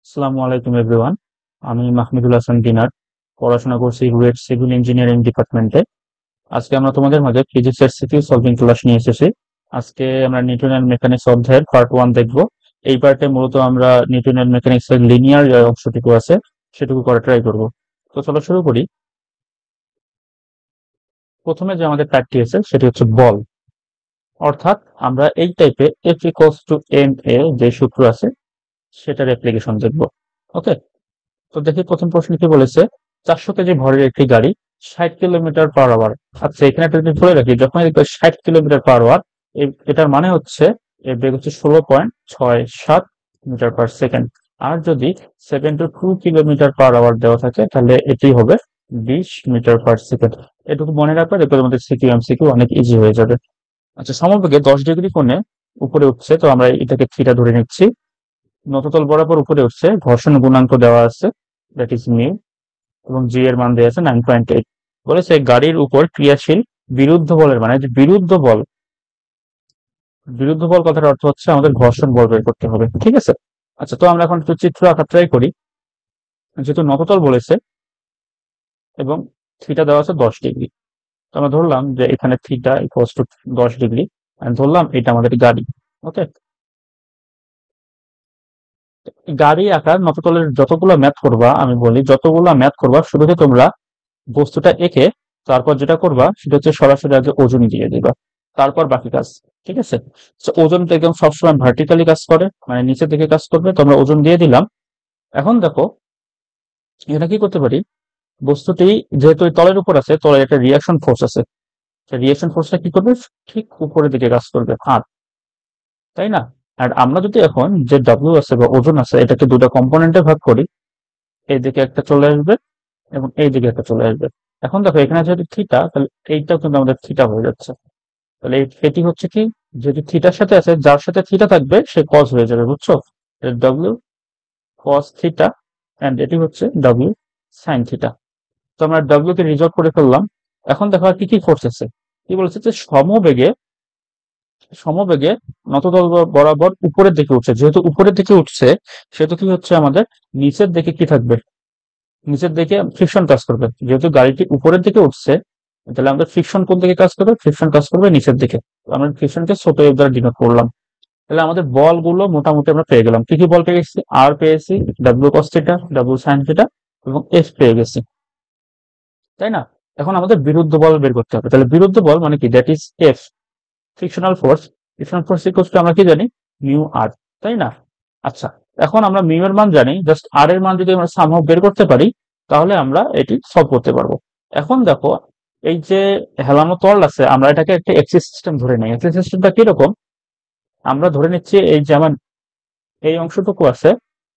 আসসালামু আলাইকুম এভরিওয়ান। আমি মাহমুদুল হাসান দিনার, পড়াশোনা করছি রুয়েট সিভিল ইঞ্জিনিয়ারিং ডিপার্টমেন্টে। আজকে আমরা তোমাদের মাঝে ফিজিক্সের সিকিউ সলভিং ক্লাস নিয়ে এসেছি। আজকে আমরা নিউটনের মেকানিক্স অধ্যায়ের পার্ট 1 দেখব। এই পার্টে মূলত আমরা নিউটনের মেকানিক্স এর লিনিয়ার যে অংশটুকু আছে সেটুকু করা ট্রাই করব। তো চলো শুরু করি। প্রথমে যে আমাদের পার্টটি আছে সেটি হচ্ছে বল, অর্থাৎ আমরা এই টাইপে এফ ইকুয়ালস টু এম এ যে সূত্র আছে সেটার অ্যাপ্লিকেশন দেখব। ওকে, তো দেখি প্রথম প্রশ্ন কি বলেছে। 400 কেজি ভরের একটি গাড়ি 60 কিলোমিটার পার আওয়ার। আচ্ছা, এখানে একটা জিনিস বলে রাখি, যখন 60 কিলোমিটার পার আওয়ার, এটার মানে হচ্ছে এর বেগ হচ্ছে 16.67 মিটার পার সেকেন্ড। আর যদি 7 to 2 কিলোমিটার পার আওয়ার দেওয়া থাকে তাহলে এটি হবে 20 মিটার পার সেকেন্ড। এটুকু মনে রাখবে, দেখবে তোমাদের সিকিউ এমসিকিউ অনেক ইজি হয়ে যাবে। আচ্ছা, সমবেগে 10 ডিগ্রি কোণে উপরে উঠছে, তো আমরা এটাকে থিটা ধরে নিচ্ছি। নততল বরাবর উপরে উঠছে, ঘর্ষণ গুণাঙ্ক দেওয়া আছে, দ্যাট ইজ মিউ, এবং জি এর মান দেওয়া আছে 9.8। বলেছে গাড়ির উপর ক্রিয়াশীল বিরুদ্ধ বলের মানে যে বিরুদ্ধ বল, বিরুদ্ধ বল কথার অর্থ হচ্ছে আমাদের ঘর্ষণ বল বের করতে হবে। ঠিক আছে। আচ্ছা, তো আমরা এখন একটু চিত্র আঁকা ট্রাই করি। যেহেতু নততল বলেছে এবং থিটা দেওয়া আছে 10 ডিগ্রি, তো আমরা ধরলাম যে এখানে থিটা ইকুয়ালস টু 10 ডিগ্রি, ধরলাম এটা আমাদের গাড়ি। ওকে, গাড়ি আঁকার নততলের যতগুলো ম্যাথ করবা, আমি বলি যতগুলো ম্যাথ করবা শুরুতে তোমরা বস্তুটা এঁকে তারপর যেটা করবা সেটা হচ্ছে সরাসরি আগে ওজন দিয়ে দিবা, তারপর বাকি কাজ। ঠিক আছে। তো ওজনটা একদম সবসময় ভার্টিক্যালি কাজ করে, মানে নিচের দিকে কাজ করবে। তো আমরা ওজন দিয়ে দিলাম। এখন দেখো এটা কি করতে পারি, বস্তুটি যেহেতু এই তলের উপর আছে, তলের একটা রিয়াকশন ফোর্স আছে, রিয়াকশন ফোর্সটা কি করবে, ঠিক উপরের দিকে কাজ করবে, হাত, তাই না? আর আমরা যদি এখন যে ডাব্লিউ আছে বা ওজন আছে এটাকে দুটো কম্পোনেন্টে ভাগ করি, এইদিকে একটা চলে আসবে এবং এইদিকে একটা চলে আসবে। এখন দেখো এখানে যেহেতু থিটা, তাহলে এইটাও কিন্তু আমাদের থিটা হয়ে যাচ্ছে। তাহলে এটি হচ্ছে কি, যেহেতু থিটার সাথে আছে, যার সাথে থিটা থাকবে সে কজ হয়ে যাবে, বুঝছো? ডব্লিউ কস থিটা, এন্ড এটি হচ্ছে ডব্লিউ সাইন থিটা। তো আমরা ডব্লিউ কে রিজলভ করে ফেললাম। এখন দেখো আর কি কি ফোর্স আছে। কি বলেছে যে সমবেগে, সমবেগে নততল বরাবর উপরের দিকে উঠছে, যেহেতু উপরের দিকে উঠছে সেহেতু কি হচ্ছে আমাদের নিচের দিকে কি থাকবে, নিচের দিকে ফ্রিকশন কাজ করবে। যেহেতু গাড়িটি উপরের দিকে উঠছে তাহলে আমাদের ফ্রিকশন কোন দিকে কাজ করবে, ফ্রিকশন কাজ করবে নিচের দিকে। তো আমরা ফ্রিকশনকে ছোট এফ দ্বারা ডিনোট করলাম। তাহলে আমাদের বলগুলো মোটামুটি আমরা পেয়ে গেলাম। কি কি বল পেয়ে গেছি, আর পেয়েছি, W cos theta, W sine theta এবং এফ পেয়ে গেছি, তাই না? এখন আমাদের বিরুদ্ধ বল বের করতে হবে। তাহলে বিরুদ্ধ বল মানে কি, that is F, frictional force. Frictional force equals to আমরা কি জানি, মিউ আর, তাই না? আচ্ছা, এখন আমরা মিউ এর মান জানি, জাস্ট আর এর মান যদি আমরা সামহাও বের করতে পারি তাহলে আমরা এটি সলভ করতে পারবো। এখন দেখো এই যে হেলানো তল আছে, আমরা এটাকে একটা এক্সিস সিস্টেম ধরে নিই। এক্সিস সিস্টেমটা কিরকম, আমরা ধরে নিচ্ছি এই যে আমার এই অংশটুকু আছে,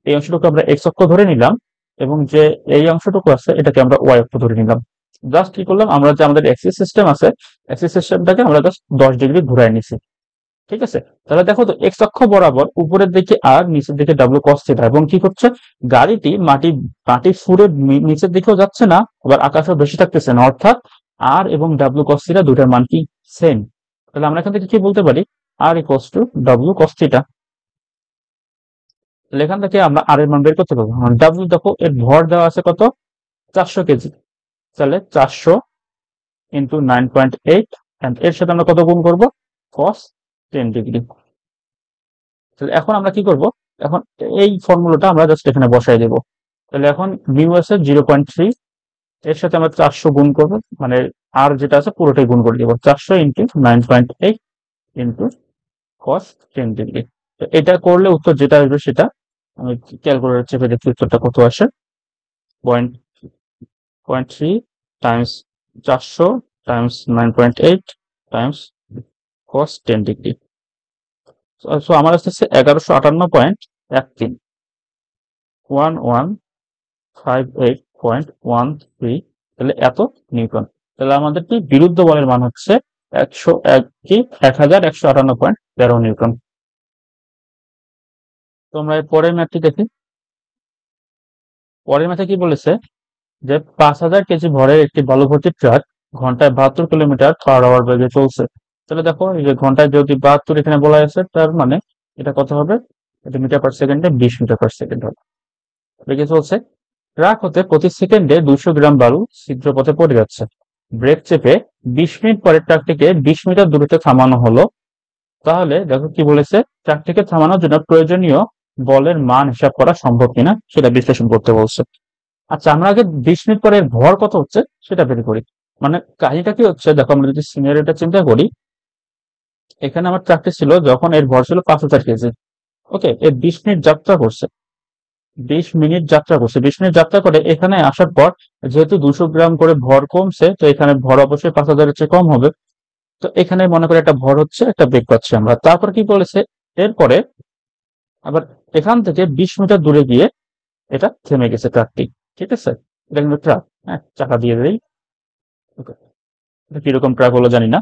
এই অংশটুকু আমরা এক্স অক্ষ ধরে নিলাম, এবং যে এই অংশটুকু আছে এটাকে আমরা ওয়াই অক্ষ ধরে নিলাম। জাস্ট কি করলাম, আমরা যে আমাদের এক্সিস সিস্টেম আছে, এক্সিস সিস্টেমটাকে আমরা জাস্ট 10 ডিগ্রি ঘুরাই নিছি। ঠিক আছে। তাহলে দেখো তো এক্স অক্ষ বরাবর উপরের দিকে আর নিচের দিকে ডাব্লিউ কস থিটা, এবং কি করছে গাড়িটি মাটি মাটি ফুঁড়ে নিচের দিকেও যাচ্ছে না, আবার আকাশেও বেশি থাকতেছে না, অর্থাৎ আর এবং ডাব্লিউ কস থিটা দুটার মান কি, সেম। তাহলে আমরা এখান থেকে কি বলতে পারি, আর equals to W cos theta. তাহলে এখান থেকে আমরা আর এর মান বের করতে পারবো। ডাব্লিউ দেখো এর ভর দেওয়া আছে কত, 400 কেজি। তাহলে 400 × 9.8, এর সাথে আমরা কত গুণ করবো, কস 10 ডিগ্রি। তাহলে এখন আমরা কি করব, এখন এই ফর্মুলাটা আমরা জাস্ট এখানে বসাই দেব। তাহলে এখন মিউ আছে 0.3, এর সাথে আমরা 400 গুণ করবো, মানে আর যেটা আছে পুরোটাই গুণ করে দেবো, 400 × 9.8 ইন্টু কস 10 ডিগ্রি। তো এটা করলে উত্তর যেটা আসবে সেটা, আমি ক্যালকুলেটর চেপে দেখি উত্তরটা কত আসে। পয়েন্ট 0.3 টাইমস 400 টাইমস 9.8 টাইমস কস 10 ডিগ্রি। সো আমার আসতেছে 1158.13, 1158.13, তাহলে এত নিউটন। তাহলে আমাদের কি বিরুদ্ধ বলের মান হচ্ছে 1158.13 নিউটন। তো আমরা পরের ম্যাথটি দেখি। পরের ম্যাথে কি বলেছে যে 5000 কেজি ভরের একটি বালু ভর্তি ট্রাক ঘন্টায় 72 কিলোমিটার পার আওয়ার বেগে চলছে। তাহলে দেখো এই যে ঘন্টায় যদি 72 এখানে বলা আছে, তার মানে এটা কত হবে, এটা মিটার পার সেকেন্ডে 20 মিটার পার সেকেন্ড হবে। কি চলছে, ট্রাক হতে প্রতি সেকেন্ডে 200 গ্রাম বালু ছিদ্রপথে পড়ে যাচ্ছে। ব্রেক চেপে 20 মিনিট পরে ট্রাকটিকে 20 মিটার দূরত্বে থামানো হলো। তাহলে দেখো কি বলেছে, ট্রাকটিকে থামানোর জন্য প্রয়োজনীয় বলের মান হিসাব করা সম্ভব কিনা সেটা বিশ্লেষণ করতে বলছে। আচ্ছা, আমরা আগে 20 মিনিট পরে ভর কত হচ্ছে সেটা বের করি। মানে কাহিনীটা কি হচ্ছে, দেখো আমরা যদি সিনারিওটা চিন্তা করি, এখানে আমার ট্রাকটি ছিল যখন এর ভর ছিল 5,000 কেজি। ওকে, এর 20 মিনিট যাত্রা করছে, 20 মিনিট যাত্রা করছে, 20 মিনিট যাত্রা করে এখানে আসার পর যেহেতু 200 গ্রাম করে ভর কমছে, তো এখানে ভর অবশ্যই 5,000-এর চেয়ে কম হবে। তো এখানে মনে করে একটা ভর হচ্ছে, একটা বেগ পাচ্ছি আমরা। তারপর কি বলেছে, এরপরে আবার এখান থেকে 20 মিটার দূরে গিয়ে এটা থেমে গেছে ট্রাকটি। ঠিক আছে, এটা কিন্তু ট্রাক। হ্যাঁ, চাকা দিয়ে দেই। ওকে, এটা কিরকম ট্রাক হলো জানি না।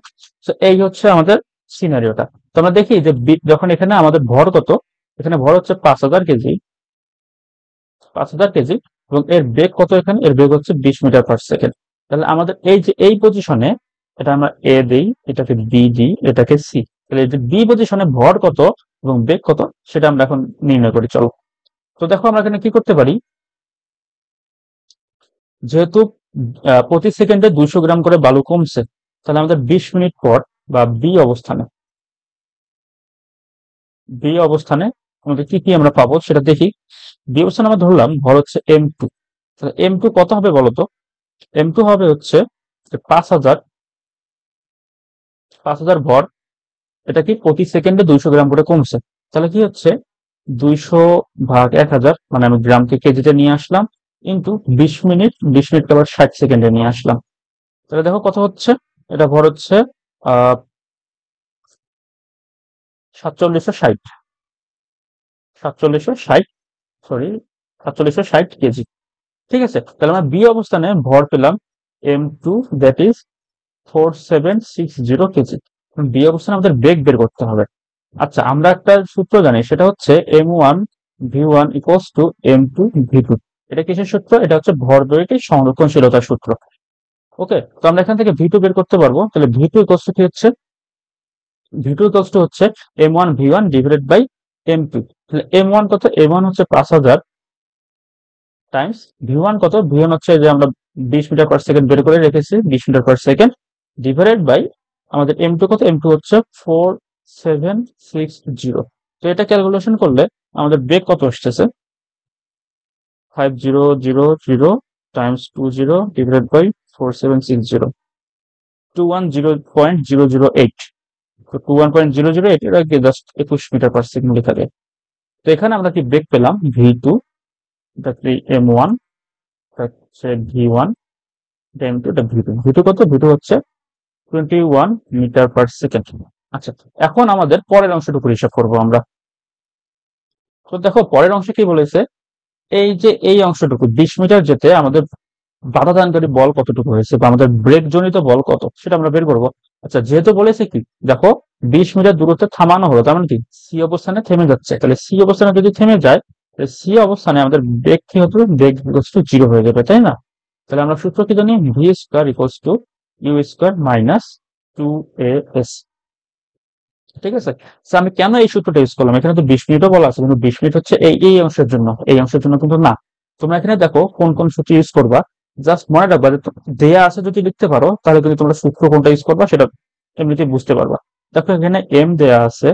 তো এই হচ্ছে আমাদের সিনারিওটা। তো আমরা দেখি যে যখন এখানে আমাদের ভর কত, এখানে ভর হচ্ছে 5,000 কেজি, 5,000 কেজি, এবং এর বেগ কত, এখানে এর বেগ হচ্ছে 20 মিটার পার সেকেন্ড। তাহলে আমাদের এই যে এই পজিশনে, এটা আমরা এ দিই, এটাকে বি দিই, এটাকে সি। তাহলে এই যে বি পজিশনে ভর কত এবং বেগ কত সেটা আমরা এখন নির্ণয় করি, চলো। তো দেখো আমরা এখানে কি করতে পারি, যেহেতু প্রতি সেকেন্ডে 200 গ্রাম করে বালু কমছে, তাহলে আমাদের 20 মিনিট পর বা বি অবস্থানে আমাদের কি কি আমরা পাবো সেটা দেখি। বি অবস্থানে আমরা ধরলাম ভর হচ্ছে M2। তাহলে M2 কত হবে বলতো, M2 হবে হচ্ছে 5,000, 5,000 ভর, এটা কি প্রতি সেকেন্ডে 200 গ্রাম করে কমছে। তাহলে কি হচ্ছে, 200/1000, মানে আমি গ্রামকে কেজিতে নিয়ে আসলাম, ইন্টু 20 মিনিট, 20 মিনিটকে আবার 60 সেকেন্ডে নিয়ে আসলাম। তাহলে দেখো কত হচ্ছে, এটা ভর হচ্ছে 4760, 4760, সরি, 4760 কেজি। ঠিক আছে, তাহলে আমরা বি অবস্থানে ভর পেলাম M2, that is 4760 KG. B অবস্থানে আমাদের বেগ বের করতে হবে। আচ্ছা, আমরা একটা সূত্র জানি, সেটা হচ্ছে M1v1 = M2v2। এটা কিসের সূত্র, এটা হচ্ছে ভরদৈর্ঘ্যের সংরক্ষণশীলতার সূত্র। ওকে, তো আমরা এখান থেকে V2 বের করতে পারবো। তাহলে V2 কি হচ্ছে, V2 হচ্ছে M1v1 / M2। তাহলে M1 কত, M1 হচ্ছে 5,000 টাইমস V1 কত, V1 হচ্ছে যে আমরা 20 মিটার পার সেকেন্ড বের করে রেখেছি, 20 metre per second, divided by আমাদের M2 কত, M2 হচ্ছে 4760। তো এটা ক্যালকুলেশন করলে আমাদের বেগ কত আসতেছে, 5000 টাইমস 20 ডিভাইডেড বাই 4760, 210.008। তো 21008, এটা কি জাস্ট 21 মিটার পার সেকেন্ড লেখা যায়। তো এখানে আমরা কি বেগ পেলাম, V2, এটা কি M1, হচ্ছে V1, M2, এটা V2। V2 কত, V2 হচ্ছে 21 মিটার পার সেকেন্ড। আচ্ছা, এখন আমাদের পরের অংশটুকু হিসাব করবো আমরা। তো দেখো পরের অংশে কি বলেছে, এই যে এই অংশটুকু 20 মিটার যেতে আমাদের বাধা দানকারী বল কতটুকু হয়েছে, বা আমাদের ব্রেক জনিত বল কত সেটা আমরা বের করবো। আচ্ছা, যেহেতু বলেছে কি, দেখো 20 মিটার দূরত্বে থামানো হলো, তার মানে কি সি অবস্থানে থেমে যাচ্ছে। তাহলে সি অবস্থানে যদি থেমে যায়, সি অবস্থানে আমাদের বেগ কি হতো, বেগ ইকুয়ালস টু 0 হয়ে যাবে, তাই না? তাহলে আমরা সূত্র কি জানি, v square equals to u square minus 2as। ঠিক আছে, তো আমি কেন এই সূত্রটা ইউজ করলাম, এখানে তো 20 মিনিটও বলা আছে, কিন্তু 20 মিনিট হচ্ছে এই অংশের জন্য, এই অংশের জন্য কিন্তু না। তোমরা এখানে দেখো কোন কোন সূত্র ইউজ করবা, জাস্ট মনে রাখবা যে দেয়া আছে যদি লিখতে পারো, তাহলে কিন্তু তোমরা সূত্র কোনটা ইউজ করবা সেটা এমনিতেই বুঝতে পারবা। দেখো এখানে এম দেয়া আছে,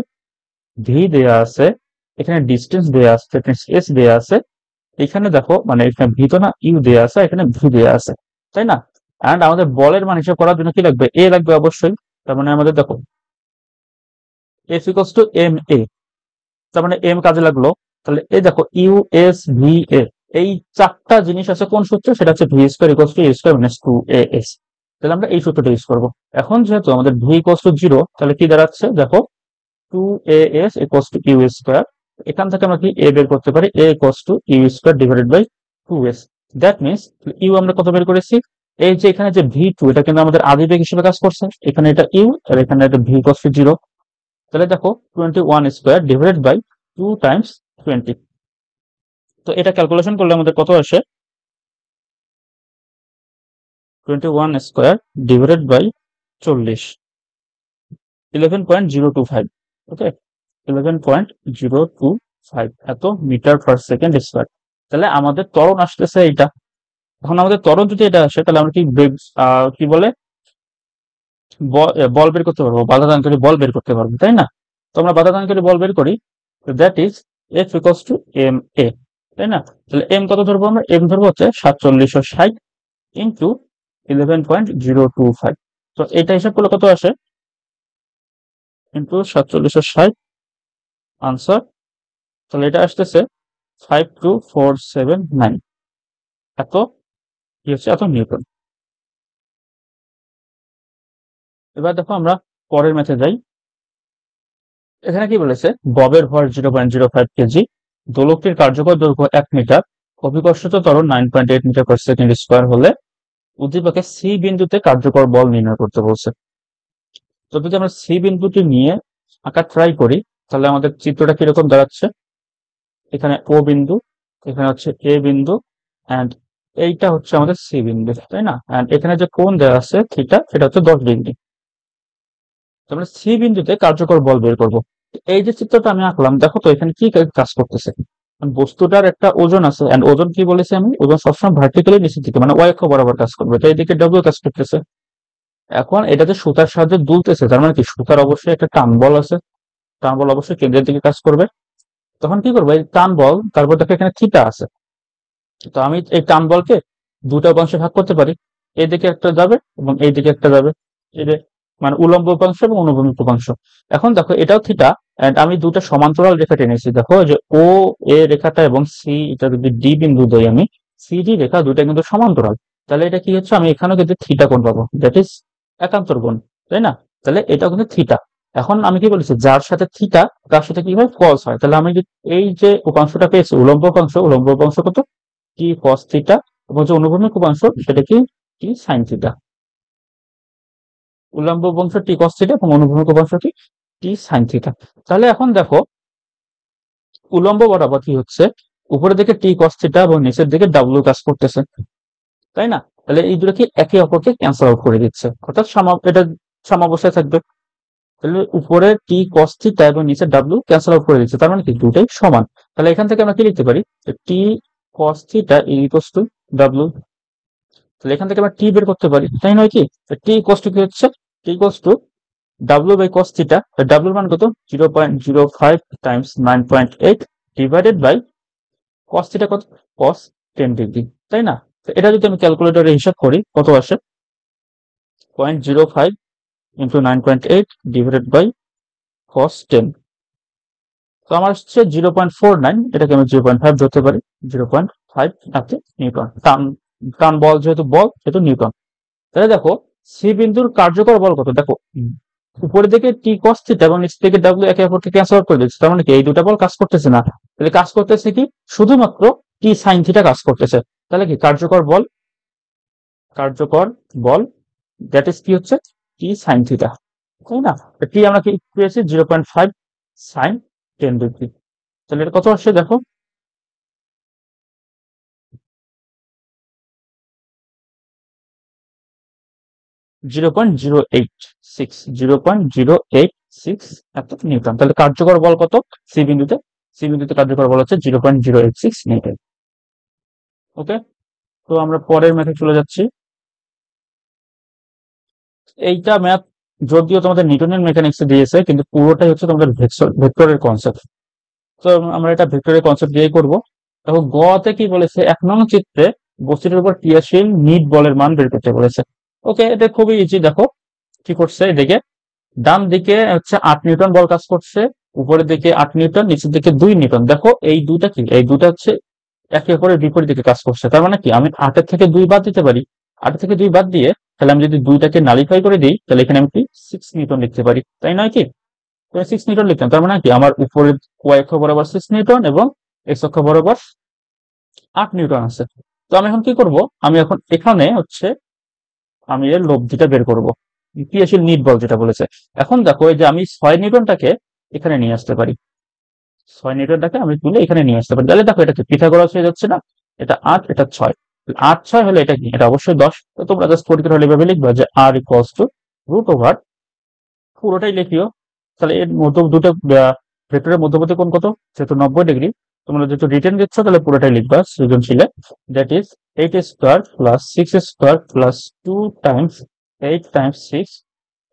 ভি দেয়া আছে, এখানে ডিস্টেন্স দেয়া আছে, এস দেয়া আছে, এখানে দেখো মানে এখানে ভি তো না, ইউ দেয়া আছে, এখানে ভি দেয়া আছে, তাই না? এন্ড আমাদের বলের মান হিসাব করার জন্য কি লাগবে, এ লাগবে অবশ্যই। তার মানে আমাদের দেখো এফ ইকুয়ালস টু এম এ, তার মানে এম কাজে লাগলো। তাহলে এই দেখো ইউ এস ভি এ, এই চারটা জিনিস আছে কোন সূত্র, সেটা হচ্ছে ভি স্কোয়ার ইকুয়ালস টু এ স্কোয়ার মাইনাস 2as। তাহলে আমরা এই সূত্রটা ইউজ করবো। এখন যেহেতু আমাদের ভি ইকুয়ালস টু 0, তাহলে কি দাঁড়াচ্ছে দেখো, 2as equals to u square. এখান থেকে আমরা কি এ বের করতে পারি, a equals to u square divided by 2s। That means u আমরা কত বের করেছি, এই যে এখানে যে V2, এটা কিন্তু আমাদের আদি বেগ হিসেবে কাজ করছে, এখানে এটা ইউ আর এখানে এটা ভি ইকুয়ালস টু 0। তাহলে দেখো 21 স্কোয়ার ডিভাইডেড বাই 2 টাইমস 20। তো এটা ক্যালকুলেশন করলে আমাদের কত আসে, 21 স্কোয়ার ডিভাইডেড বাই 40, 11.025। ওকে, 11.025 এত মিটার পার সেকেন্ড স্কোয়ার। তাহলে আমাদের ত্বরণ আসতেছে এইটা। এখন আমাদের ত্বরণ যদি এটা আসে তাহলে আমরা কি বলে বল বের করতে পারবো, বাধাদানকারী বল বের করতে পারবো, তাই না? তো আমরা বাধাদানকারী বল বের করি, that is F equals to M A, তাই না? তাহলে এম কত ধরবো আমরা? এম ধরবো হচ্ছে 4760 ইন্টু 11.025। তো এটা হিসাব করলে কত আসে? ইন্টু 4760 আনসার, তাহলে এটা আসতেছে 52479। এত কি হচ্ছে? এত নিউটন। এবার দেখো আমরা পরের ম্যাথে যাই। এখানে কি বলেছে? ববের ভর 0.05 কেজি, দোলকটির কার্যকর দৈর্ঘ্য 1 মিটার, অভিকর্ষিত ত্বরণ 9.8 মিটার পার সেকেন্ড স্কোয়ার হলে উদ্দীপকে সি বিন্দুতে কার্যকর বল নির্ণয় করতে বলছে। তো যদি আমরা সি বিন্দুটি নিয়ে আঁকা ট্রাই করি তাহলে আমাদের চিত্রটা কিরকম দাঁড়াচ্ছে? এখানে ও বিন্দু, এখানে হচ্ছে এ বিন্দু, অ্যান্ড এইটা হচ্ছে আমাদের সি বিন্দু, তাই না? অ্যান্ড এখানে যে কোণ দেওয়া আছে থিটা, সেটা হচ্ছে 10 ডিগ্রি। আমরা সি বিন্দুতে কার্যকর বল বের করব। এই যে চিত্রটা আমি আঁকলাম, দেখো তো এখানে কি কাজ করতেছে? বস্তুটার একটা ওজন আছে, এন্ড ওজন কি বলেছে আমি? ওজন সবসময় ভার্টিক্যালি নিচের দিকে মানে ওয়াই অক্ষ বরাবর কাজ করবে, তো এইদিকে ডব্লিউ কাজ করতেছে। এখন এটা যে সুতার সাহায্যে দুলতেছে, তার মানে কি সুতার অবশ্যই একটা টান বল আছে, টান বল অবশ্যই কেন্দ্রের দিকে কাজ করবে। তখন কি করবো? এই টান বল, তারপর দেখো এখানে থিটা আছে, তো আমি এই টান বলকে দুটা অংশে ভাগ করতে পারি, এইদিকে একটা যাবে এবং এইদিকে একটা যাবে, এই যে মানে উলম্ব উপাংশ এবং অনুভূমিক উপাংশ। এখন দেখো এটাও থিটা, এন্ড আমি দুটো সমান্তরাল রেখা টেনেছি, দেখো যে ও এ রেখাটা এবং সি, এটা যদি ডি বিন্দু দেই আমি, সি ডি রেখা দুইটা কিন্তু সমান্তরাল। তাহলে এটা কি হচ্ছে? আমি এখানেও কিন্তু থিটা কোণ পাবো, দ্যাট ইজ একান্তর কোণ, তাই না? তাহলে এটা কিন্তু থিটা। এখন আমি কি বলেছি? যার সাথে থিটা তার সাথে কি হয়? কস হয়। তাহলে আমি এই যে উপাংশটা পেয়েছি উলম্ব উপাংশ, উলম্ব উপাংশ কত? টি কস থিটা, এবং যে অনুভূমিক উপাংশ সেটা কি? টি সাইন থিটা। উল্লম্ব উপাংশ টি কস থিটা এবং অনুভূমিক উপাংশ কি? টি সাইন থিটা। তাহলে এখন দেখো উলম্ব বরাবর কি হচ্ছে? উপরের দিকে টি কস থিটা এবং নিচের দিকে ডাব্লিউ কাজ করতেছে, তাই না? তাহলে এই দুটো কি একে অপরকে ক্যান্সেল আউট করে দিচ্ছে, অর্থাৎ এটা সাম্যাবস্থায় থাকবে। তাহলে উপরে টি কস থিটা এবং নিচে ডাব্লিউ ক্যান্সেল আউট করে দিচ্ছে, তার মানে কি দুটাই সমান। তাহলে এখান থেকে আমরা কি লিখতে পারি? T cos theta equals to W. তাহলে এখান থেকে আমরা টি বের করতে পারি, তাই নয় কি? টি ইকুয়ালস টু কি হচ্ছে? T equals to W by cos theta. ডাব্লিউর মান কত? 0.05 times 9.8 divided by cos theta কত? কস 10 ডিগ্রি, তাই না? তো এটা যদি আমি ক্যালকুলেটরে হিসাব করি কত আসে? 0.05 ইন্টু 9.8 ডিভাইডেড বাই কস 10। তো আমার হচ্ছে 0.49, এটাকে আমি 0.5 ধরতে পারি, 0.5 এত নিউটন। টান টান বল যেহেতু বল সেহেতু নিউটন। তাহলে দেখো সি বিন্দুর কার্যকর বল কত? দেখো উপরের দিকে টি কস থিটা এবং নিচ থেকে ডাব্লিউ একে অপরকে ক্যান্সেল আউট করে দিচ্ছে, তার মানে কি এই দুটা বল কাজ করতেছে না। তাহলে কাজ করতেছে কি? শুধুমাত্র টি সাইন থিটা কাজ করতেছে। তাহলে কি কার্যকর বল? কার্যকর বল দ্যাট ইজ কি হচ্ছে? টি সাইন থিটা, তাই না? টি আমরা কি পেয়েছি? 0.5 সাইন 10 ডিগ্রি। তাহলে এটা কত আসছে দেখো? 0.086, 0.086 এত নিউটন। তাহলে কার্যকর বল কত সি বিন্দুতে? সি বিন্দুতে কার্যকর বল হচ্ছে 0.086 নিউটন। ওকে, তো আমরা পরের ম্যাথে চলে যাচ্ছি। এইটা ম্যাথ যদিও তোমাদের নিউটনের মেকানিক্স দিয়েছে, কিন্তু পুরোটাই হচ্ছে তোমাদের ভেক্টরের কনসেপ্ট। তো আমরা এটা ভেক্টরের কনসেপ্ট দিয়ে করব। দেখো গতে কি বলেছে? 1 নং চিত্রে বস্তুটির উপর ক্রিয়াশীল নিট বলের মান বের করতে বলেছে। ওকে, এটা খুবই ইজি। দেখো কি করছে, এদিকে ডান দিকে হচ্ছে 8 নিউটন বল কাজ করছে, উপরের দিকে 8 নিউটন, নিচের দিকে 2 নিউটন। দেখো এই দুটা কি? এই দুটা হচ্ছে একে অপরের বিপরীত দিকে কাজ করছে, তার মানে কি আমি 8-এর থেকে 2 বাদ দিতে পারি। 8-এর থেকে 2 বাদ দিয়ে তাহলে আমি যদি দুইটাকে নালিফাই করে দিই তাহলে এখানে আমি কি 6 নিউটন লিখতে পারি, তাই নয় কি? 6 নিউটন লিখতাম, তার মানে কি আমার উপরের ওয়াই অক্ষ বরাবর 6 নিউটন এবং এক্স অক্ষ বরাবর 8 নিউটন আছে। তো আমি এখন কি করব? আমি এখন এখানে হচ্ছে আমি এর লব্ধিটা বের করব, ক্রিয়াশীল নিট বল যেটা বলেছে। এখন দেখো এই যে আমি 6 নিউটনটাকে এখানে নিয়ে আসতে পারি, 6 নিউটনটাকে আমি তুলে এখানে নিয়ে আসতে পারি। তাহলে দেখো এটা কি পিথাগোরাস হয়ে যাচ্ছে না? এটা 8, এটা 6, 8-6 হলে এটা কি? এটা অবশ্যই 10। তো তোমরা জাস্ট পরীক্ষার হলে এভাবে লিখবা যে আর ইকুয়ালস টু রুট ওভার, পুরোটাই লিখিও। তাহলে এর মধ্য দুটো ভেক্টরের মধ্যবর্তী কোণ কত? যেহেতু 90 ডিগ্রি, তোমরা যেহেতু রিটেন দিচ্ছ তাহলে পুরোটাই লিখবা সৃজনশীলে। That is 8 square plus 6 square plus 2 times 8 times 6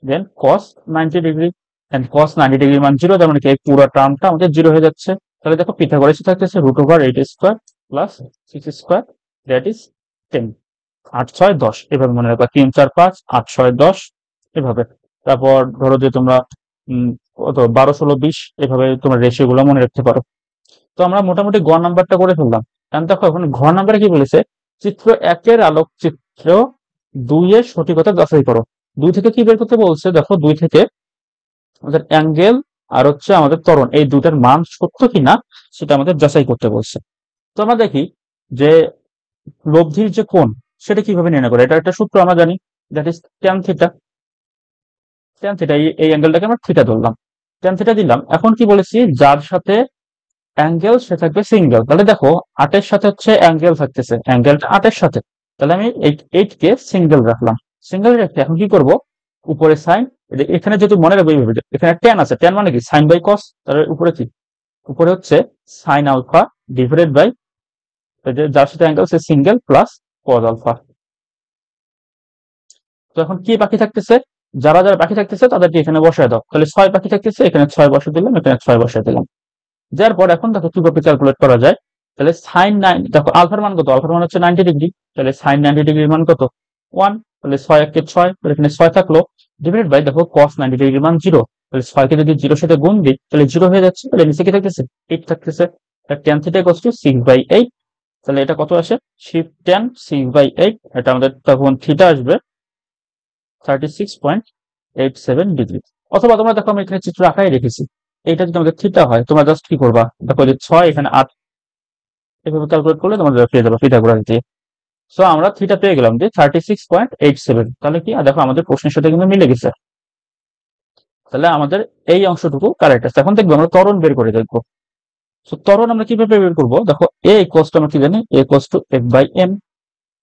then cos 90 degree, and cos 90 degree মান 0, তার মানে কি এই পুরো টার্মটা আমাদের 0 হয়ে যাচ্ছে। তাহলে দেখো পিথাগোরাসে থাকতেছে √8 square plus 6 square, that is 10। 8 6 10 এভাবে মনে রাখবা, 3 4 5 8 6 10 এভাবে। তারপর ধরো যে তোমরা কত 12 16 20 এভাবে তোমরা রেশিও গুলো মনে রাখতে পারো। তো আমরা মোটামুটি গ নাম্বারটা করে ফেললাম। এখন দেখো এখন ঘ নাম্বারে কি বলেছে, চিত্র 1-এর আলোক চিত্র 2-এর সঠিকতা যাচাই করো। 2 থেকে কি বের করতে বলছে, দেখো 2 থেকে আমাদের অ্যাঙ্গেল আর হচ্ছে আমাদের ত্বরণ, এই দুটার মান সত্য কিনা সেটা আমাদের যাচাই করতে বলছে। তো আমরা দেখি যে লব্ধির যে কোণ সেটা কিভাবে নির্ণয় করে, এটা একটা সূত্র আমরা জানি, that is tan theta. Tan theta এই অ্যাঙ্গেলটাকে আমরা থিটা ধরলাম, ট্যান থিটা দিলাম। এখন কি বলেছি, যার সাথে অ্যাঙ্গেল সে থাকবে সিঙ্গেল। তাহলে দেখো 8-এর সাথে হচ্ছে অ্যাঙ্গেল থাকতেছে, অ্যাঙ্গেলটা 8-এর সাথে, তাহলে আমি 8 কে সিঙ্গেল রাখলাম। সিঙ্গেল রেখে এখন কি করব, উপরে সাইন, এখানে যেহেতু মনে রাখবো এইভাবে, এখানে ট্যান আছে, ট্যান মানে কি সাইন বাই কস, তাহলে উপরে কি, উপরে হচ্ছে সাইন আলফা ডিভাইডেড বাই যার সাথে অ্যাঙ্গেল সে সিঙ্গেল প্লাস কজ আলফা। তো এখন কি বাকি থাকতেছে, যারা যারা বাকি থাকতেছে তাদেরকে এখানে বসায় দাও। তাহলে 6 বাকি থাকতেছে, এখানে 6 বসে দিলাম, এখানে 6 বসে দিলাম। যার পর এখন দেখো কিভাবে ক্যালকুলেট করা যায়। তাহলে সাইন 9, দেখো আলফার মান কত, আলফার মান হচ্ছে 90 ডিগ্রি, তাহলে সাইন 90 ডিগ্রির মান কত 1, তাহলে 6 একে 6, এখানে 6 থাকলো, ডিভাইডেড বাই দেখো cos 90 ডিগ্রির মান 0, তাহলে 6 কে যদি 0 সাথে গুণ দিই তাহলে 0 হয়ে যাচ্ছে, তাহলে নিচে কি থাকতেছে 8 থাকতেছে। tan থিটা ইকুয়ালস টু 6/8, তাহলে এটা কত আসে, শিফট tan 6/8, এটা আমাদের তখন থিটা আসবে 36.87 ডিগ্রি। অথবা তোমরা দেখো আমি এখানে চিত্র আঁকাই রেখেছি, এইটা যদি আমাদের থিটা হয় তোমরা জাস্ট কি করবা, দেখো যে 6 এখানে 8 এভাবে ক্যালকুলেট করলে তোমরা পেয়ে যাবে পিথাগোরাস দিয়ে। সো আমরা থিটা পেয়ে গেলাম যে 36.87। তাহলে কি দেখো আমাদের প্রশ্নের সাথে কিন্তু মিলে গেছে, তাহলে আমাদের এই অংশটুকু কারেক্ট আছে। এখন দেখবো আমরা ত্বরণ বের করে দেখবো। সো ত্বরণ আমরা কিভাবে বের করবো, দেখো a ইকুয়ালস টু আমরা কি জানি, a ইকুয়ালস টু f/m।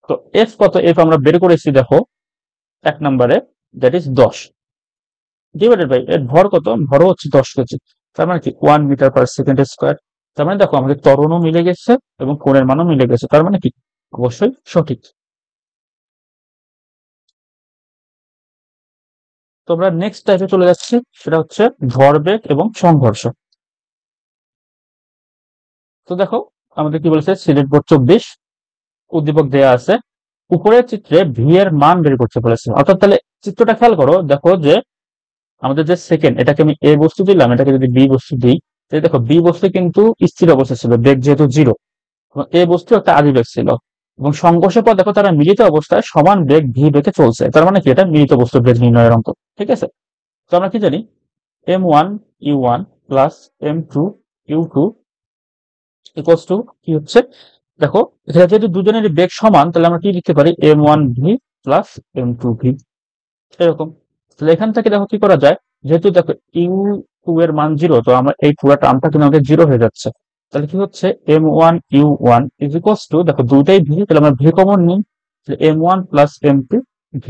তো f কত, f আমরা বের করেছি দেখো 1 নম্বরে, দ্যাট ইজ 10, ডিভাইডেড বাই এর ভর কত, ভরও হচ্ছে 10 কেজি, তার মানে কি 1 মিটার পার সেকেন্ড স্কোয়ার। তার মানে দেখো আমাদের ত্বরণও মিলে গেছে এবং কোণের মানও মিলে গেছে, তার মানে কি অবশ্যই সঠিক। তো আমরা নেক্সট টাইপে চলে যাচ্ছি, সেটা হচ্ছে ভরবেগ এবং সংঘর্ষ। তো দেখো আমাদের কি বলেছে, সিলেট বোর্ড 24 উদ্দীপক দেয়া আছে, উপরের চিত্রে ভি এর মান বের করতে বলেছে। অর্থাৎ তাহলে চিত্রটা খেয়াল করো, দেখো যে আমাদের যে সেকেন্ড, এটাকে আমি এ বস্তু দিলাম, এটাকে যদি বি বস্তু দিই, তাহলে দেখো বি বস্তু কিন্তু স্থির অবস্থা ছিল, বেগ যেহেতু 0, এ বস্তু একটা আদি বেগ ছিল, এবং সংঘর্ষের পর দেখো তারা মিলিত অবস্থায় সমান বেগ ভি বেগে চলছে, তার মানে কি এটা মিলিত বস্তুর বেগ নির্ণয়ের অঙ্ক। ঠিক আছে, তো আমরা কি জানি, m1u1 plus m2u2 equals to কি হচ্ছে, দেখো এখানে যেহেতু দুজনের বেগ সমান, তাহলে আমরা কি লিখতে পারি, m1v প্লাস m2v, এরকম। তাহলে এখান থেকে দেখো কি করা যায়, যেহেতু দেখো u2 এর মান 0, তো আমরা এই পুরো টার্মটা কিন্তু আমাদের 0 হয়ে যাচ্ছে। তাহলে কি হচ্ছে, m1u1 ইজ ইকুয়ালস টু, দেখো দুইটাই ভি, তাহলে আমরা ভি কমন নিই, m1 প্লাস m2v।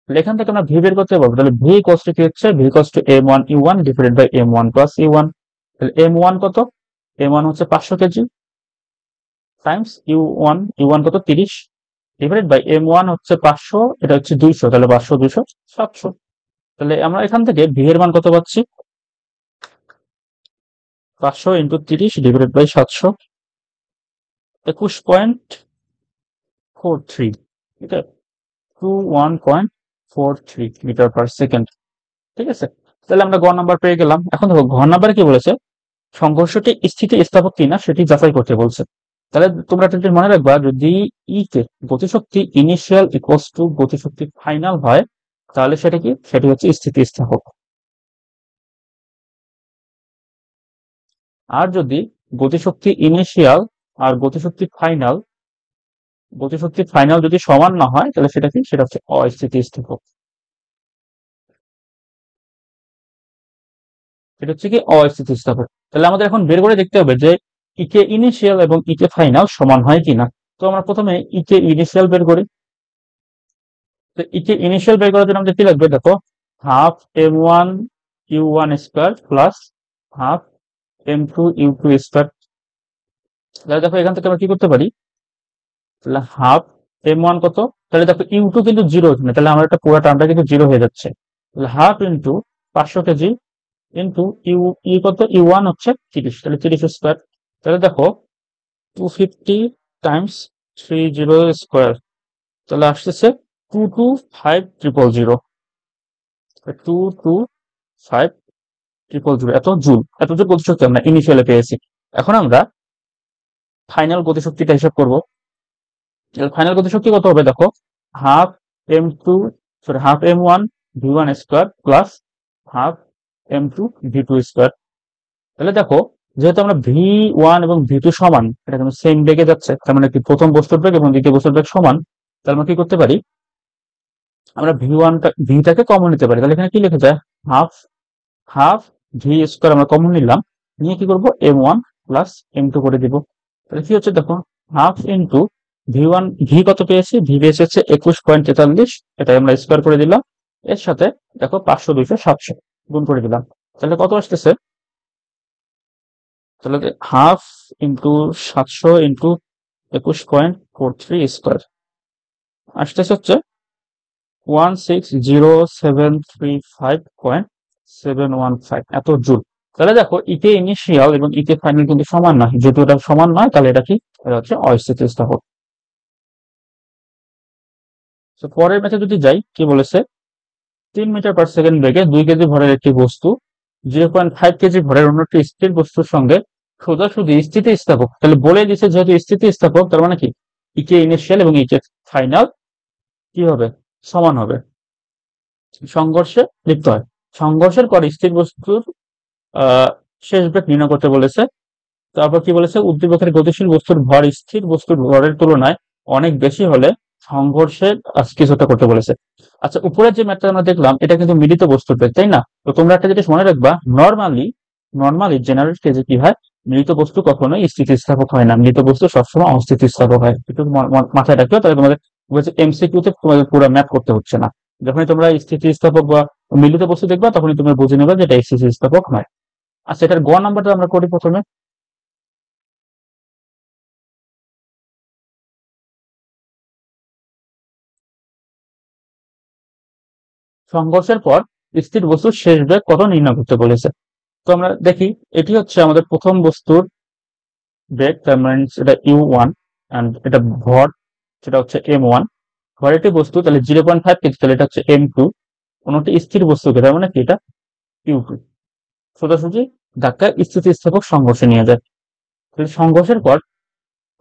তাহলে এখান থেকে আমরা ভি বের করতে পারবো, তাহলে ভি ইকুয়ালস টু কি হচ্ছে, v equals to m1u1 divided by m1 plus u1। তাহলে m1 কত, m1 হচ্ছে 500 কেজি টাইমস u1 কত 30, ডিভাইডেড বাই m1 হচ্ছে 500, এটা হচ্ছে 200, তাহলে 500 200 700। তাহলে আমরা এখান থেকে ভি এর মান কত পাচ্ছি, 500 ইন্টু 30 ডিভাইডেড বাই 700, 21.43, ঠিক আছে, 21.43 মিটার পার সেকেন্ড। ঠিক আছে, তাহলে আমরা গ নাম্বার পেয়ে গেলাম। এখন দেখো ঘ নাম্বারে কি বলেছে, সংঘর্ষটি স্থিতি স্থাপক কিনা সেটি যাচাই করতে বলছে। তাহলে তোমরা একটা জিনিস মনে রাখবা, যদি ই কে গতিশক্তি ইনিশিয়াল ইকুয়ালস টু গতিশক্তি ফাইনাল হয়, তাহলে সেটা কি, সেটি হচ্ছে স্থিতিস্থাপক। আর যদি গতিশক্তি ইনিশিয়াল আর গতিশক্তি ফাইনাল যদি সমান না হয়, তাহলে সেটা কি, সেটা হচ্ছে অস্থিতিস্থাপক। এটা হচ্ছে কি অস্থিতিস্থাপক। তাহলে আমাদের এখন বের করে দেখতে হবে যে ইকে ইনিশিয়াল এবং ইকে ফাইনাল সমান হয় কিনা। তো আমরা প্রথমে ইকে ইনিশিয়াল বের করি। তো ইকে ইনিশিয়াল বের করার জন্য আমাদের কি লাগবে, দেখো half m1 u1 square plus half m2 u2 square. তাহলে দেখো এখান থেকে আমরা কি করতে পারি, তাহলে হাফ m1 কত, তাহলে দেখো u2 কিন্তু জিরো এখানে, তাহলে আমার একটা পুরো টার্মটা কিন্তু জিরো হয়ে যাচ্ছে। তাহলে half into 500 kg into u কত, ইউ1 হচ্ছে 30, তাহলে 30 স্কোয়ার। তাহলে দেখো 250 টাইমস 30 স্কোয়ার, তাহলে আসতেছে 225000, 225000 এত জুল, এত জুল গতিশক্তি আমরা ইনিশিয়ালে পেয়েছি। এখন আমরা ফাইনাল গতিশক্তিটা হিসাব করব। ফাইনাল গতিশক্তি কত হবে দেখো, half m2 sorry half m1 v1 square plus half m2 v2 square. তাহলে দেখো যেহেতু আমরা v1 এবং v2 সমান, এটা কিন্তু সেম বেগে যাচ্ছে, তার মানে কি প্রথম বস্তুর বেগ এবং দ্বিতীয় বস্তুর বেগ সমান, তার মানে কি করতে পারি, আমরা ভিটাকে কমন নিতে পারি। তাহলে এখানে কি লিখে যায়, হাফ হাফ ভি স্কোয়ার আমরা কমন নিলাম, নিয়ে কি করবো m1 প্লাস m2 করে দিব। তাহলে কি হচ্ছে দেখো, হাফ ইন্টু v1, ভি কত পেয়েছি, ভি পেয়েছি হচ্ছে 21.43, এটা আমরা স্কোয়ার করে দিলাম, এর সাথে দেখো 500 200 700 গুণ করে দিলাম, তাহলে কত আসতেছে, তাহলে হাফ ইন্টু 700 ইন্টু 21.43 স্কোয়ার আসতেছে হচ্ছে 160,735.715 এত জুল। তাহলে দেখো ইতে ইনিশিয়াল এবং ইতে ফাইনাল কিন্তু সমান নয়, যেহেতু এটা সমান নয় তাহলে এটা কি, এটা হচ্ছে অস্থিতিস্থাপক। তো পরের ম্যাচে যদি যাই, কি বলেছে, 3 মিটার/সেকেন্ড বেগে 2 কেজি ভরের একটি বস্তু 0.5 কেজি ভরের অন্য একটি স্থির বস্তুর সঙ্গে সোজাসুজি স্থিতিস্থাপক, তাহলে বলে দিচ্ছে যেহেতু স্থিতিস্থাপক তার মানে কি ইকে ইনিশিয়াল এবং ইকে ফাইনাল কি হবে, সমান হবে, সংঘর্ষে লিপ্ত হয়। সংঘর্ষের পর স্থির বস্তুর আহ শেষ বেগ নির্ণয় করতে বলেছে। তারপর কি বলেছে, উদ্দীপকের গতিশীল বস্তুর ভর স্থির বস্তুর ভরের তুলনায় অনেক বেশি হলে সংঘর্ষের কিছুটা করতে বলেছে। আচ্ছা, উপরের যে ম্যাথটা আমরা দেখলাম এটা কিন্তু মিলিত বস্তুর বেগ, তাই না? তো তোমরা একটা জিনিস মনে রাখবা, নর্মালি জেনারেল কেসে কি হয়, মিলিত বস্তু কখনোই স্থিতিস্থাপক হয় না, মিলিত বস্তু সবসময় অস্থিতিস্থাপক হয়, একটু মাথায় রাখবে, তাহলে তোমাদের এমসিকিউ তে তোমাদের পুরো ম্যাথ করতে হচ্ছে না। যখনই তোমরা স্থিতিস্থাপক বা মিলিত বস্তু দেখবা তখনই তুমি বুঝে নেবে যে এটা স্থিতিস্থাপক নয়। আচ্ছা, এটার গ নাম্বারটা আমরা করি প্রথমে। সংঘর্ষের পর স্থির বস্তুর শেষ বেগ কত নির্ণয় করতে বলেছে। তো আমরা দেখি, এটি হচ্ছে আমাদের প্রথম বস্তুর বেগ, তার মানে এটা u1, এন্ড এটা ভর সেটা হচ্ছে m1, ভর একটি বস্তু তাহলে 0.5 কেজি, তাহলে এটা হচ্ছে m2, কোনটি স্থির বস্তুকে তার মানে কি এটা u2, সোজাসুজি ধাক্কায় স্থিতিস্থাপক সংঘর্ষে নিয়ে যায়। তাহলে সংঘর্ষের পর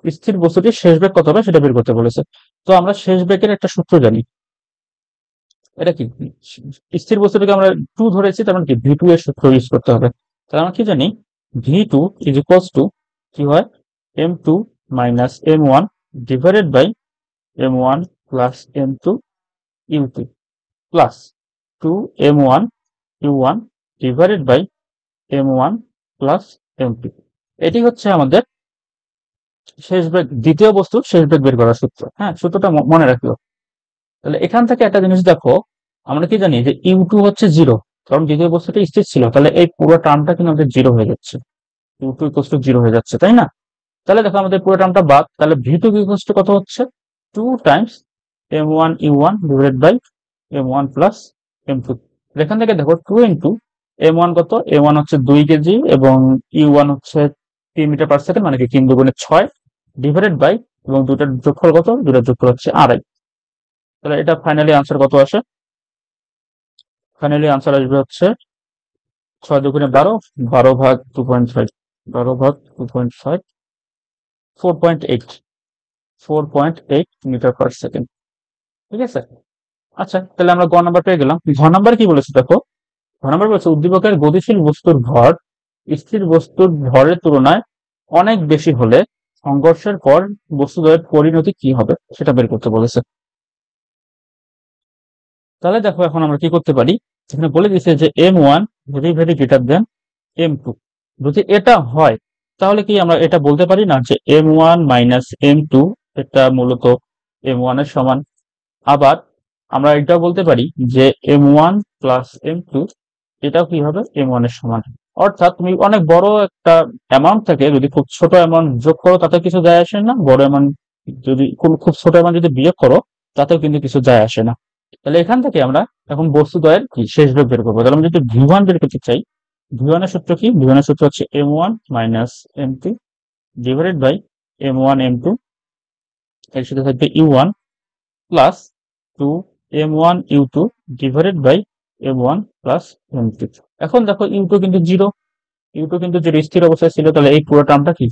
স্থির বস্তুটির শেষ বেগ কত হবে সেটা বের করতে বলেছে। তো আমরা শেষ বেগের একটা সূত্র জানি, এটা কি, স্থির বস্তুটাকে আমরা 2 ধরেছি, তার মানে কি ভি টু এর সূত্র ইউজ করতে হবে। তাহলে আমরা কি জানি, ভি2 ইজ ইকুয়ালস টু কি হয়, m2 minus m1 divided by m1 plus m2 u2 plus 2m1 u1 divided by m1 plus m2। এটি হচ্ছে আমাদের শেষ বেগ, দ্বিতীয় বস্তুর শেষ বেগ বের করার সূত্র। হ্যাঁ, সূত্রটা মনে রাখলো। তাহলে এখান থেকে একটা জিনিস দেখো, আমরা কি জানি যে ইউ2 হচ্ছে জিরো, কারণ দ্বিতীয় বস্তুটা স্থির ছিল, তাহলে এই পুরো টার্মটা কিন্তু আমাদের জিরো হয়ে যাচ্ছে, ইউ2 ইকুয়ালস টু জিরো হয়ে যাচ্ছে, তাই না? তাহলে দেখো আমাদের পুরো টার্মটা বাদ, তাহলে ভি2 ইকুয়ালস টু কত হচ্ছে, 2 Times m1 u1 divided by m1 plus m2। এখান থেকে দেখো 2 ইন্টু m1 কত, m1 হচ্ছে 2 কেজি এবং u1 হচ্ছে 3 মিটার/সেকেন্ড, মানে কি 3 দুগুণে 6 ডিভাইডেড বাই, এবং দুটার যোগফল কত, দুটার যোগফল হচ্ছে 2.5। তাহলে এটা ফাইনালি আনসার কত আসে, ফাইনালি আনসার আসবে হচ্ছে 6 দুগুণে 12, 12 ভাগ 2.5, 12 ভাগ 2.5, 4.8, 4.8 মিটার/সেকেন্ড। ঠিক আছে। আচ্ছা, তাহলে আমরা গ নাম্বার পেয়ে গেলাম। ঘ নাম্বার কি বলেছে দেখো, ঘ নাম্বার বলেছে উদ্দীপকের গতিশীল বস্তুর ভর স্থির বস্তুর ভরের তুলনায় অনেক বেশি হলে সংঘর্ষের পর বস্তুদ্বয়ের পরিণতি কি হবে সেটা বের করতে বলেছে। তাহলে দেখো এখন আমরা কি করতে পারি, এখানে বলে দিচ্ছে যে m1 very very greater than m2, যদি এটা হয় তাহলে কি আমরা এটা বলতে পারি না যে m1 মাইনাস m2 এটা মূলত m1 এর সমান। আবার আমরা এটাও বলতে পারি যে m1 প্লাস m2 এটাও কি হবে m1 এর সমান। অর্থাৎ তুমি অনেক বড় একটা অ্যামাউন্ট থেকে যদি খুব ছোট অ্যামাউন্ট যোগ করো তাতে কিছু যায় আসে না, বড় অ্যামাউন্ট যদি খুব ছোট অ্যামাউন্ট যদি বিয়োগ করো তাতেও কিন্তু কিছু যায় আসে না। তাহলে এখান থেকে আমরা এখন বস্তুদ্বয়ের কি শেষ যোগ বের করবো। তাহলে আমরা যদি V1 বের করতে চাই, V1 এর সূত্র কি? V1 এর সূত্র হচ্ছে M1 minus M2 divided by M1 M2, এর সাথে থাকবে U1 plus 2 M1 U2 divided by M1 plus M2। এখন দেখো U2 কিন্তু জিরো, U2 কিন্তু জিরো স্থির অবস্থায় ছিল, তাহলে এই পুরো টার্মটা কি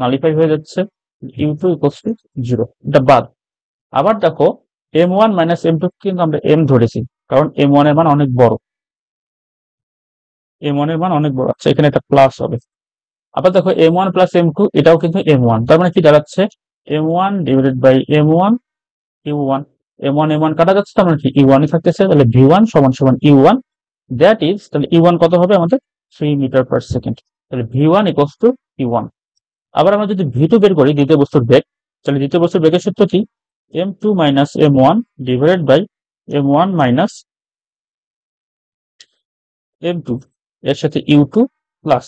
নালিফাই হয়ে যাচ্ছে, U2 ইকুয়ালস টু জিরো, এটা বাদ। আবার দেখো M1 মাইনাস M2 কিন্তু আমরা M ধরেছি, কারণ M1 এর মান অনেক বড়, M1 এর মান অনেক বড়। আচ্ছা, এখানে একটা প্লাস হবে। আবার দেখো M1 প্লাস M2 এটাও কিন্তু M1, তার মানে কি দাঁড়াচ্ছে M1 divided by M1 U1। M1 M1 কাটা যাচ্ছে, তার মানে কি U1 ই থাকতেছে, তাহলে V1 সমান সমান U1, দ্যাট ইজ, তাহলে U1 কত হবে আমাদের 3 মিটার পার সেকেন্ড, তাহলে V1 ইকুয়ালস টু U1। আবার আমরা যদি V2 বের করি, দ্বিতীয় বস্তুর বেগ, তাহলে দ্বিতীয় বস্তুর বেগের সূত্র কি? M2 minus M1 divided by M1 minus M2 এর সাথে U2 plus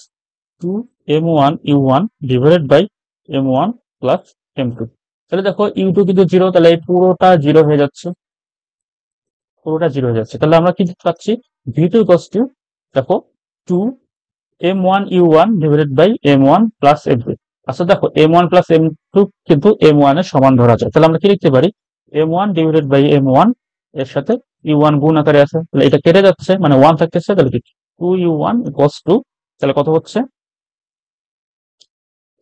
2 M1 U1 divided by M1 plus M2। তাহলে দেখো U2 কিন্তু জিরো, তাহলে এই পুরোটা জিরো হয়ে যাচ্ছে, পুরোটা জিরো হয়ে যাচ্ছে। তাহলে আমরা কি পাচ্ছি? V2 ইকুয়ালস টু, দেখো 2 M1 U1 divided by M1 plus M2। আচ্ছা দেখো M1 প্লাস M2 কিন্তু M1 এর সমান ধরা যায়, তাহলে আমরা কি লিখতে পারি? M1 ডিভাইডেড বাই M1 এর সাথে U1 গুণ আকারে আছে, তাহলে এটা কেটে যাচ্ছে, মানে 1 থাকতেছে, তাহলে কি 2U1 ইকুয়ালস টু, তাহলে কত হচ্ছে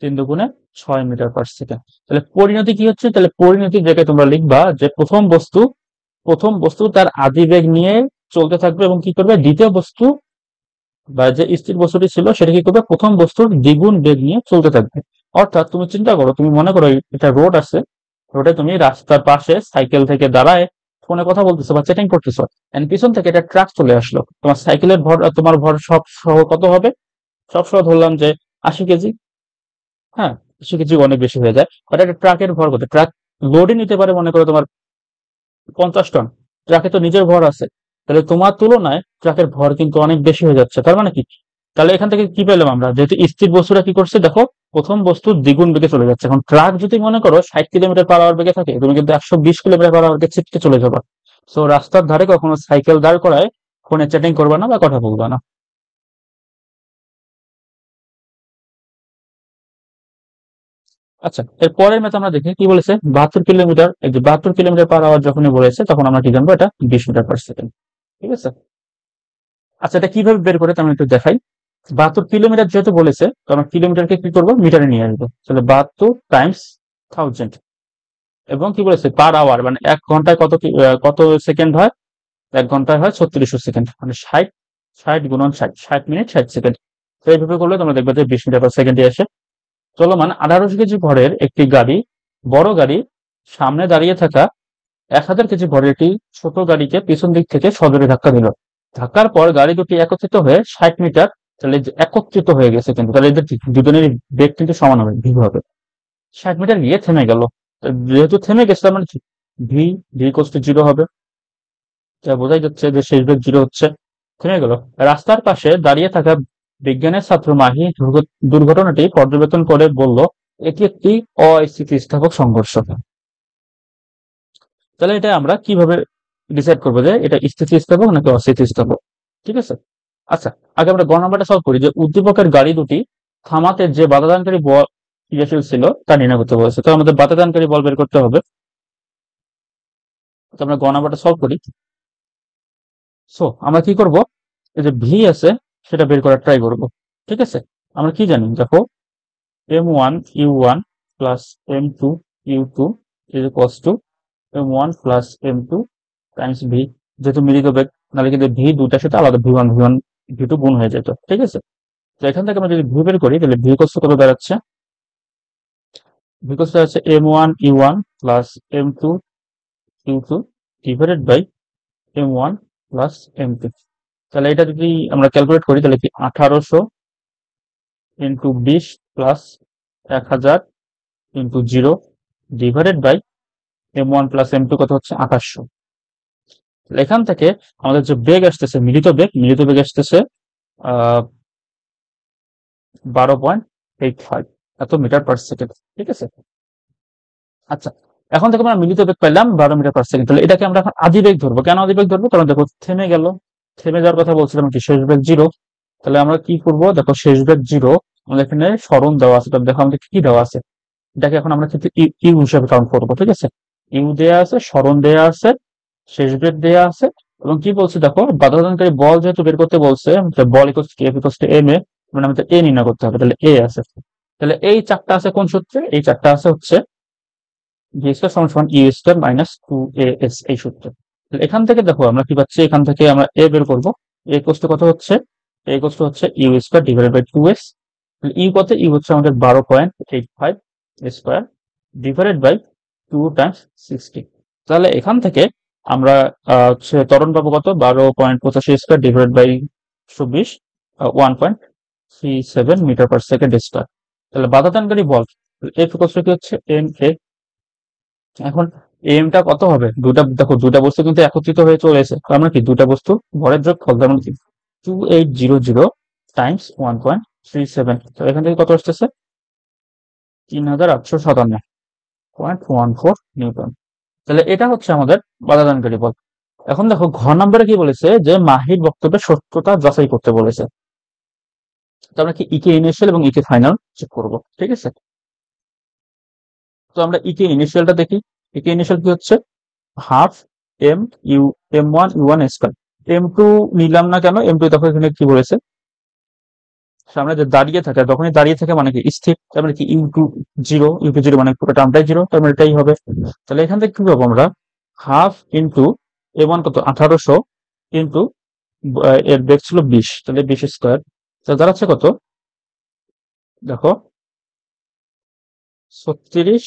3 দুগুণে 6 মিটার পার সেকেন্ড। তাহলে পরিণতি কি হচ্ছে? তাহলে পরিণতির জায়গায় তোমরা লিখবা যে প্রথম বস্তু তার আদি বেগ নিয়ে চলতে থাকবে এবং কি করবে, দ্বিতীয় বস্তু বা যে স্থির বস্তুটি ছিল সেটা কি করবে, প্রথম বস্তুর দ্বিগুণ বেগ নিয়ে চলতে থাকবে। অর্থাৎ তুমি চিন্তা করো, তুমি মনে করো এটা রোড আছে, রোডে তুমি রাস্তার পাশে সাইকেল থেকে দাঁড়ায় ফোনে কথা বলতেছো বা চ্যাটিং করতেছো, এন্ড পিছন থেকে একটা ট্রাক চলে আসলো, তোমার সাইকেলের ভর আর তোমার ভর সব সহ কত হবে? সব সহ ধরলাম যে 80 কেজি। হ্যাঁ, 80 কেজি অনেক বেশি হয়ে যায়, বাট একটা ট্রাকের ভর কত? ট্রাক লোডই নিতে পারে মনে করো তোমার 50 টন, ট্রাকে তো নিজের ভর আছে, তাহলে তোমার তুলনায় ট্রাকের ভর কিন্তু অনেক বেশি হয়ে যাচ্ছে। তার মানে কি? তাহলে এখান থেকে কি পেলাম আমরা, যেহেতু স্থির বস্তুরা কি করছে দেখো, প্রথম বস্তুর দ্বিগুণ বেগে চলে যাচ্ছে। এখন ট্রাক যদি মনে করো 60 কিলোমিটার পার আওয়ার বেগে থাকে, তুমি কিন্তু 120 কিলোমিটার পার আওয়ার ছিটকে চলে যাবা। সো রাস্তার ধারে কখনো সাইকেল দাঁড় করায় ফোনে চ্যাটিং করবা না বা কথা বলবা না। আচ্ছা, এর পরের ম্যাথ আমরা দেখি কি বলেছে। 72 কিলোমিটার, এই যে 72 কিলোমিটার পার আওয়ার যখনই বলেছে তখন আমরা কি জানবো, এটা 20 মিটার পার সেকেন্ড। ঠিক আছে। আচ্ছা, এটা কিভাবে বের করে তেমন একটু দেখাই। 72 কিলোমিটার যেহেতু বলেছে, তো আমরা কিলোমিটারকে কি করবো, মিটারে নিয়ে আসবো, তাহলে 72 টাইমস 1000, এবং কি বলেছে পার আওয়ার, মানে 1 ঘন্টায় কত সেকেন্ড হয়? 1 ঘন্টায় হয় 3600 সেকেন্ড, মানে 60 গুণন 60, 60 মিনিট 60 সেকেন্ড। তো এইভাবে করলে তোমরা দেখবে যে 20 মিটার পার সেকেন্ডে আসে। চলমান 1800 কেজি ভরের একটি গাড়ি, বড় গাড়ি সামনে দাঁড়িয়ে থাকা 1000 কেজি ভরের একটি ছোট গাড়িকে পিছন দিক থেকে সজোরে ধাক্কা দিল। ধাক্কার পর গাড়ি দুটি একত্রিত হয়ে 60 মিটার, তাহলে যে একত্রিত হয়ে গেছে কিন্তু, তাহলে এদের দুজনের বেগ কিন্তু সমান হবে, ভি হবে। 60 মিটার গিয়ে থেমে গেল, যেহেতু থেমে গেছে তার মানে ভি ভি কোস্ট জিরো হবে, যা বোঝাই যাচ্ছে যে শেষ বেগ জিরো হচ্ছে, থেমে গেল। রাস্তার পাশে দাঁড়িয়ে থাকা বিজ্ঞানের ছাত্র মাহি দুর্ঘটনাটি পর্যবেক্ষণ করে বলল, এটি একটি অস্থিতিস্থাপক সংঘর্ষ। তাহলে এটা আমরা কিভাবে ডিসাইড করবো যে এটা স্থিতিস্থাপক নাকি অস্থিতিস্থাপক? ঠিক আছে। আচ্ছা, আগে আমরা গ নাম্বারটা সলভ করি, যে উদ্দীপকের গাড়ি দুটি থামাতে যে বাধাদানকারী বল ক্রিয়াশীল ছিল তা নির্ণয় করতে বলেছে। তো আমাদের বাধাদানকারী বল বের করতে হবে। তো আমরা গ নাম্বারটা সলভ করি। সো আমরা কি করব, এই যে ভি আছে সেটা বের করার ট্রাই করব। ঠিক আছে। আমরা কি জানি, দেখো M1 U1 plus M2 U2 is equals to M1 plus M2 Times V, যেহেতু মিলিত বেগ, নাহলে কিন্তু ভি দুটার সাথে আলাদা V1 V2 গুণ হয়ে যেত। ঠিক আছে। তো এখান থেকে আমরা যদি ভি বের করি, তাহলে ভি কষ্ট কত দাঁড়াচ্ছে? ভি কষ্ট আছে M1 U1 plus M2 U2 divided by M1 plus M2। তাহলে এটা যদি আমরা ক্যালকুলেট করি, তাহলে কি 1800 into 20 plus 1000 into 0 divided by M1 plus M2 কত হচ্ছে 2800। এখান থেকে আমাদের যে বেগ আসতেছে, মিলিত বেগ আসতেছে 12.85 এত মিটার পার সেকেন্ড। ঠিক আছে, আচ্ছা, এখন থেকে আমরা মিলিত বেগ পেলাম 12 মিটার পার সেকেন্ড। তাহলে এটাকে আমরা এখন আদি বেগ ধরবো। কেন আদি বেগ ধরবো? কারণ দেখো থেমে গেল, থেমে যাওয়ার কথা বলছিলাম কি, শেষ বেগ জিরো। তাহলে আমরা কি করবো, দেখো শেষ বেগ জিরো, আমাদের এখানে স্মরণ দেওয়া আছে। তাহলে দেখো আমাদের কি দেওয়া আছে, এটাকে এখন আমরা কিন্তু ইউ হিসেবে কাউন্ট করবো। ঠিক আছে, ইউ দেয়া আছে, স্মরণ দেয়া আছে, শেষ বেগ দেয়া আছে, এবং কি বলছে দেখো, বাধাদানকারী বল যেহেতু বের করতে বলছে, বল equals to F equals to M A, মানে আমাদের এ নির্ণয় করতে হবে। তাহলে এ আছে, তাহলে এই চারটা আছে কোন সূত্রে? এই চারটা আছে হচ্ছে ভি স্কয়ার সমান সমান ইউ স্কয়ার মাইনাস 2as, এই সূত্রে। তাহলে এখান থেকে দেখো আমরা কি পাচ্ছি, এখান থেকে আমরা এ বের করবো। এ কোস্ট কত হচ্ছে, এ কোস্ট হচ্ছে u square divided by 2s। U কত, ইউ হচ্ছে আমাদের 12.85 স্কয়ার ডিভাইডেড বাই 2 টাইমস 60। তাহলে এখান থেকে আমরা হচ্ছে ত্বরণ পাবো কত, 12.85 square divided by 24, 1.37 metre per second square. তাহলে বাধাদানকারী বল এফ ইকুয়ালস টু কি হচ্ছে এম এ। এখন এমটা কত হবে, দুটা দেখো, দুটা বস্তু কিন্তু একত্রিত হয়ে চলে এসে, তার মানে কি দুটা বস্তু ভরের যোগফল, তার মানে কি 2800 টাইমস 1.37। এখান থেকে কত আসতেছে, 3857.14 নিউটন। তাহলে এটা হচ্ছে আমাদের বাধাদানকারী বল। এখন দেখো ঘ নম্বরে কি বলেছে, যে মাহির বক্তব্যের সত্যতা যাচাই করতে বলেছে। তো আমরা কি ইকে ইনিশিয়াল এবং ইকে ফাইনাল চেক করবো। ঠিক আছে, তো আমরা ইকে ইনিশিয়ালটা দেখি। ইকে ইনিশিয়াল কি হচ্ছে, half M U m1 u1 square. m2 নিলাম না কেন, m2 দেখো এখানে কি বলেছে, সামনে যে দাঁড়িয়ে থাকে, যখনই দাঁড়িয়ে থাকে মানে কি স্থির, তার মানে কি ইউ টু জিরো মানে পুরো টার্মটাই জিরো, তার মানে এটাই হবে। তাহলে এখান থেকে কি পাবো আমরা, হাফ ইন্টু m1 কত 1800 ইন্টু এর বেগ ছিল 20, তাহলে 20 স্কয়ার। তাহলে দাঁড়াচ্ছে কত, দেখো 36,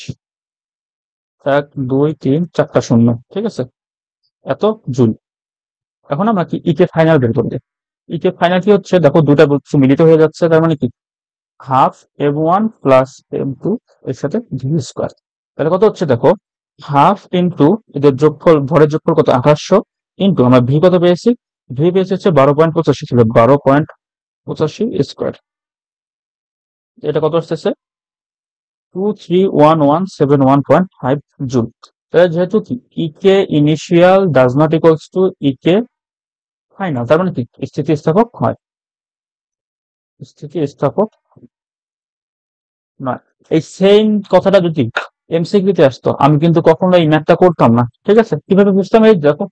1 2 3 4টা শূন্য। ঠিক আছে, এত জুল। এখন আমরা কি ইকে ফাইনাল বের করবো। ইকে ফাইনাল কি হচ্ছে, দেখো দুটা বস্তু মিলিত হয়ে যাচ্ছে, তার মানে কি হাফ m1 প্লাস m2 এর সাথে ভি স্কয়ার। তাহলে কত হচ্ছে দেখো, হাফ ইন্টু এদের যোগফল, ভরের যোগফল কত 1800, ইন্টু আমরা ভি কত পেয়েছি, ভি পেয়েছি হচ্ছে 12.85, ছিল 12.85 স্কয়ার। এটা কত আসতেছে, 2311715 জুল। তাহলে যেহেতু কি E K initial does not equals to E K final, তার মানে কি স্থিতিস্থাপক হয়, স্থিতিস্থাপক নয়। এই সেম কথাটা যদি এমসিকিউতে আসতো, আমি কিন্তু কখনো এই ম্যাথটা করতাম না। ঠিক আছে, কিভাবে বুঝতাম, এই দেখো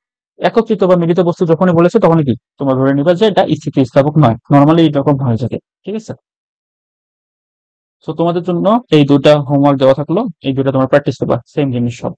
একত্রিত বা মিলিত বস্তু যখনই বলেছে তখনই কি তোমরা ধরে নিবা যে এটা স্থিতিস্থাপক নয়, নর্মালি এরকম হয়ে থাকে। ঠিক আছে, তো তোমাদের জন্য এই দুটা হোমওয়ার্ক দেওয়া থাকলো, এই দুটা তোমার প্র্যাকটিস করবা, সেম জিনিস সব।